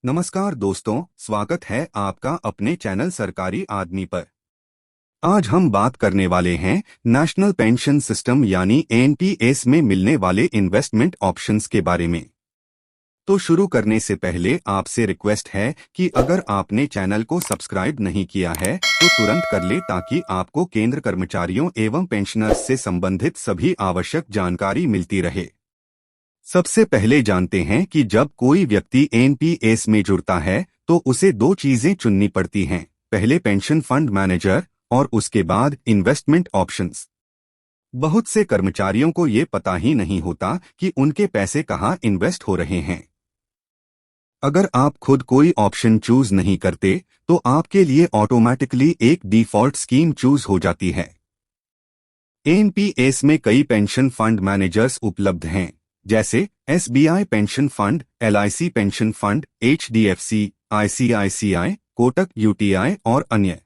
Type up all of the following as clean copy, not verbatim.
नमस्कार दोस्तों, स्वागत है आपका अपने चैनल सरकारी आदमी पर। आज हम बात करने वाले हैं नेशनल पेंशन सिस्टम यानी एनपीएस में मिलने वाले इन्वेस्टमेंट ऑप्शंस के बारे में। तो शुरू करने से पहले आपसे रिक्वेस्ट है कि अगर आपने चैनल को सब्सक्राइब नहीं किया है तो तुरंत कर ले ताकि आपको केंद्र कर्मचारियों एवं पेंशनर्स से संबंधित सभी आवश्यक जानकारी मिलती रहे। सबसे पहले जानते हैं कि जब कोई व्यक्ति एनपीएस में जुड़ता है तो उसे दो चीजें चुननी पड़ती हैं, पहले पेंशन फंड मैनेजर और उसके बाद इन्वेस्टमेंट ऑप्शंस। बहुत से कर्मचारियों को ये पता ही नहीं होता कि उनके पैसे कहाँ इन्वेस्ट हो रहे हैं। अगर आप खुद कोई ऑप्शन चूज नहीं करते तो आपके लिए ऑटोमेटिकली एक डिफॉल्ट स्कीम चूज हो जाती है। एनपीएस में कई पेंशन फंड मैनेजर्स उपलब्ध हैं, जैसे SBI pension fund, LIC pension fund, HDFC, ICICI, Kotak, UTI और अन्य।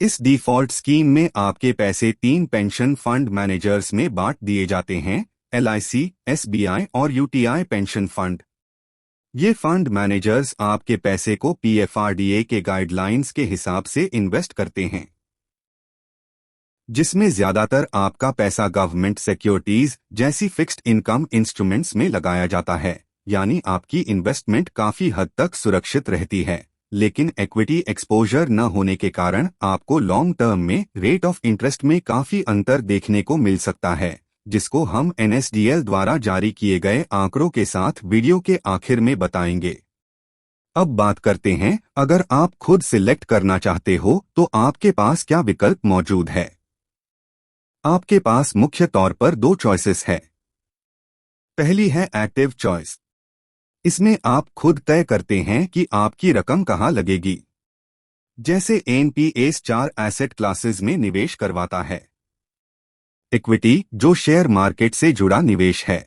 इस डिफॉल्ट स्कीम में आपके पैसे तीन पेंशन फंड मैनेजर्स में बांट दिए जाते हैं, एलआईसी, एसबीआई और यूटीआई पेंशन फंड। ये फंड मैनेजर्स आपके पैसे को पीएफआरडीए के गाइडलाइंस के हिसाब से इन्वेस्ट करते हैं, जिसमें ज्यादातर आपका पैसा गवर्नमेंट सिक्योरिटीज जैसी फिक्स्ड इनकम इंस्ट्रूमेंट्स में लगाया जाता है, यानी आपकी इन्वेस्टमेंट काफी हद तक सुरक्षित रहती है। लेकिन इक्विटी एक्सपोजर न होने के कारण आपको लॉन्ग टर्म में रेट ऑफ इंटरेस्ट में काफी अंतर देखने को मिल सकता है, जिसको हम एनएसडीएल द्वारा जारी किए गए आंकड़ों के साथ वीडियो के आखिर में बताएंगे। अब बात करते हैं, अगर आप खुद सिलेक्ट करना चाहते हो तो आपके पास क्या विकल्प मौजूद है। आपके पास मुख्य तौर पर दो चॉइसेस है। पहली है एक्टिव चॉइस। इसमें आप खुद तय करते हैं कि आपकी रकम कहां लगेगी। जैसे एनपीएस 4 एसेट क्लासेस में निवेश करवाता है। इक्विटी, जो शेयर मार्केट से जुड़ा निवेश है।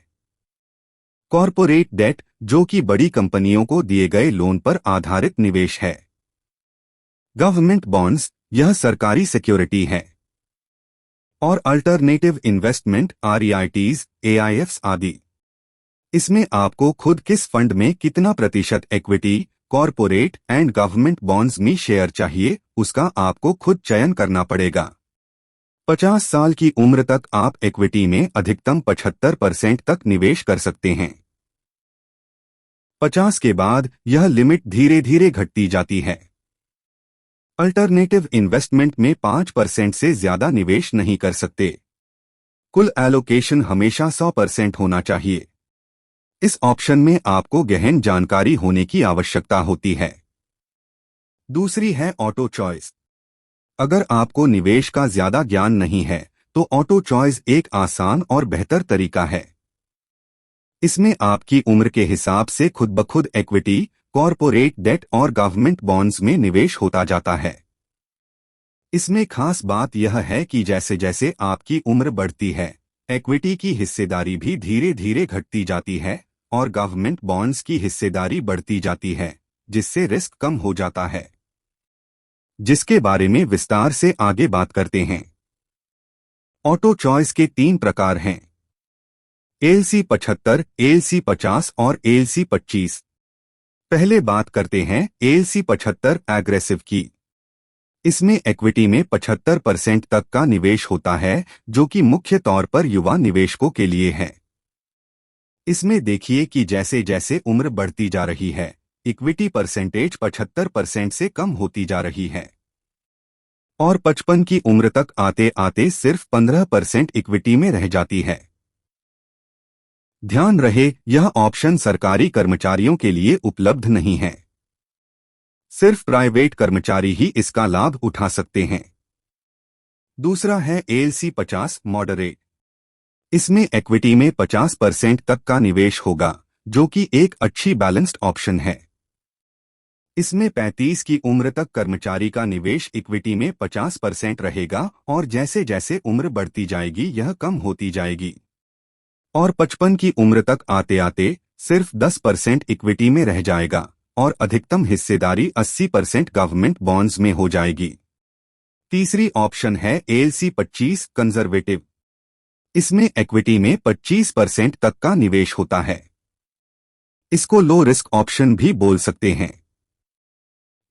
कॉर्पोरेट डेट, जो कि बड़ी कंपनियों को दिए गए लोन पर आधारित निवेश है। गवर्नमेंट बॉन्ड्स, यह सरकारी सिक्योरिटी है। और अल्टरनेटिव इन्वेस्टमेंट, आरईआईटीज, एआईएफ्स आदि। इसमें आपको खुद किस फंड में कितना प्रतिशत equity, corporate and government bonds में शेयर चाहिए, उसका आपको खुद चयन करना पड़ेगा। 50 साल की उम्र तक आप इक्विटी में अधिकतम 75% तक निवेश कर सकते हैं। 50 के बाद यह लिमिट धीरे धीरे घटती जाती है। अल्टरनेटिव इन्वेस्टमेंट में 5% से ज्यादा निवेश नहीं कर सकते। कुल एलोकेशन हमेशा 100% होना चाहिए। इस ऑप्शन में आपको गहन जानकारी होने की आवश्यकता होती है। दूसरी है ऑटो चॉइस। अगर आपको निवेश का ज्यादा ज्ञान नहीं है तो ऑटो चॉइस एक आसान और बेहतर तरीका है। इसमें आपकी उम्र के हिसाब से खुद ब खुद इक्विटी, कॉर्पोरेट डेट और गवर्नमेंट बॉन्ड्स में निवेश होता जाता है। इसमें खास बात यह है कि जैसे जैसे आपकी उम्र बढ़ती है, इक्विटी की हिस्सेदारी भी धीरे धीरे घटती जाती है और गवर्नमेंट बॉन्ड्स की हिस्सेदारी बढ़ती जाती है, जिससे रिस्क कम हो जाता है, जिसके बारे में विस्तार से आगे बात करते हैं। ऑटो चॉइस के 3 प्रकार हैं, एलसी 75, एलसी 50 और एलसी 25। पहले बात करते हैं एलसी 75 एग्रेसिव की। इसमें इक्विटी में 75% तक का निवेश होता है, जो कि मुख्य तौर पर युवा निवेशकों के लिए है। इसमें देखिए कि जैसे जैसे उम्र बढ़ती जा रही है, इक्विटी परसेंटेज 75% से कम होती जा रही है और 55 की उम्र तक आते आते सिर्फ 15% इक्विटी में रह जाती है। ध्यान रहे, यह ऑप्शन सरकारी कर्मचारियों के लिए उपलब्ध नहीं है। सिर्फ प्राइवेट कर्मचारी ही इसका लाभ उठा सकते हैं। दूसरा है एलसी 50 मॉडरेट। इसमें इक्विटी में 50% तक का निवेश होगा, जो कि एक अच्छी बैलेंस्ड ऑप्शन है। इसमें 35 की उम्र तक कर्मचारी का निवेश इक्विटी में 50% रहेगा और जैसे जैसे उम्र बढ़ती जाएगी यह कम होती जाएगी और 55 की उम्र तक आते आते सिर्फ 10% इक्विटी में रह जाएगा और अधिकतम हिस्सेदारी 80% गवर्नमेंट बॉन्ड्स में हो जाएगी। तीसरी ऑप्शन है एलसी 25 कंजर्वेटिव। इसमें इक्विटी में 25% तक का निवेश होता है। इसको लो रिस्क ऑप्शन भी बोल सकते हैं।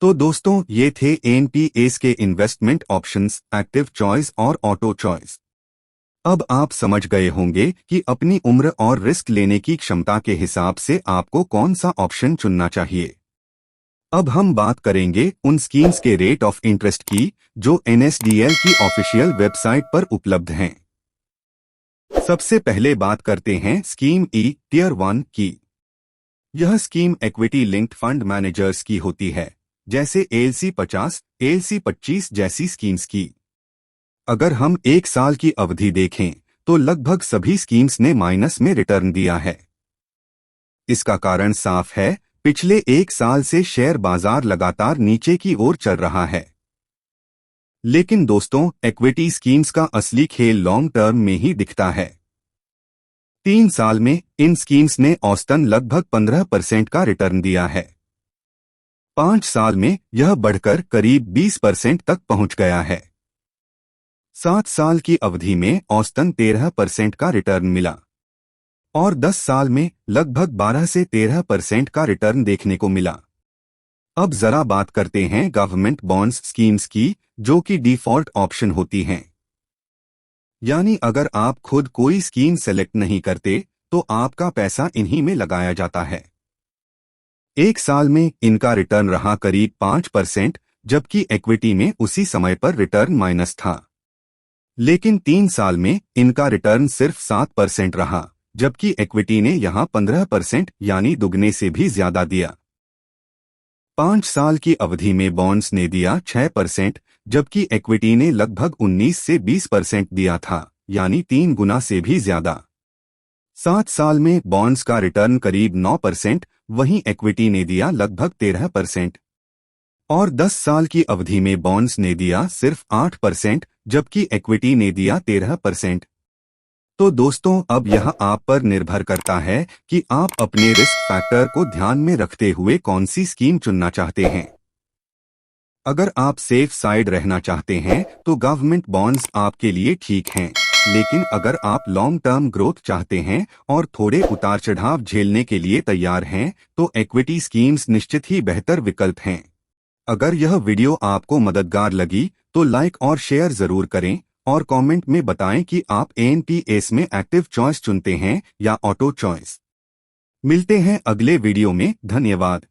तो दोस्तों, ये थे एनपीएस के इन्वेस्टमेंट ऑप्शंस, एक्टिव चॉइस और ऑटो चॉइस। अब आप समझ गए होंगे कि अपनी उम्र और रिस्क लेने की क्षमता के हिसाब से आपको कौन सा ऑप्शन चुनना चाहिए। अब हम बात करेंगे उन स्कीम्स के रेट ऑफ इंटरेस्ट की जो एनएसडीएल की ऑफिशियल वेबसाइट पर उपलब्ध हैं। सबसे पहले बात करते हैं स्कीम ई टियर 1 की। यह scheme equity linked fund managers की होती है, जैसे एएलसी 50, एएलसी 25 जैसी स्कीम्स की। अगर हम एक साल की अवधि देखें तो लगभग सभी स्कीम्स ने माइनस में रिटर्न दिया है। इसका कारण साफ है, पिछले एक साल से शेयर बाजार लगातार नीचे की ओर चल रहा है। लेकिन दोस्तों, इक्विटी स्कीम्स का असली खेल लॉन्ग टर्म में ही दिखता है। 3 साल में इन स्कीम्स ने औसतन लगभग 15% का रिटर्न दिया है। 5 साल में यह बढ़कर करीब 20% तक पहुंच गया है। 7 साल की अवधि में औसतन 13% का रिटर्न मिला और 10 साल में लगभग 12 से 13% का रिटर्न देखने को मिला। अब जरा बात करते हैं गवर्नमेंट बॉन्ड्स स्कीम्स की, जो कि डिफॉल्ट ऑप्शन होती हैं। यानी अगर आप खुद कोई स्कीम सेलेक्ट नहीं करते तो आपका पैसा इन्हीं में लगाया जाता है। एक साल में इनका रिटर्न रहा करीब 5%, जबकि इक्विटी में उसी समय पर रिटर्न माइनस था। लेकिन 3 साल में इनका रिटर्न सिर्फ 7% रहा, जबकि इक्विटी ने यहां 15% यानी दुगने से भी ज्यादा दिया। 5 साल की अवधि में बॉन्ड्स ने दिया 6%, जबकि इक्विटी ने लगभग 19 से 20% दिया था, यानी 3 गुना से भी ज्यादा। 7 साल में बॉन्ड्स का रिटर्न करीब 9%, वहीं इक्विटी ने दिया लगभग 13%। और 10 साल की अवधि में बॉन्ड्स ने दिया सिर्फ 8%, जबकि इक्विटी ने दिया 13%। तो दोस्तों, अब यह आप पर निर्भर करता है कि आप अपने रिस्क फैक्टर को ध्यान में रखते हुए कौन सी स्कीम चुनना चाहते हैं। अगर आप सेफ साइड रहना चाहते हैं तो गवर्नमेंट बॉन्ड्स आपके लिए ठीक हैं, लेकिन अगर आप लॉन्ग टर्म ग्रोथ चाहते हैं और थोड़े उतार चढ़ाव झेलने के लिए तैयार हैं तो इक्विटी स्कीम्स निश्चित ही बेहतर विकल्प हैं। अगर यह वीडियो आपको मददगार लगी तो लाइक और शेयर जरूर करें और कमेंट में बताएं कि आप एनपीएस में एक्टिव चॉइस चुनते हैं या ऑटो चॉइस। मिलते हैं अगले वीडियो में। धन्यवाद।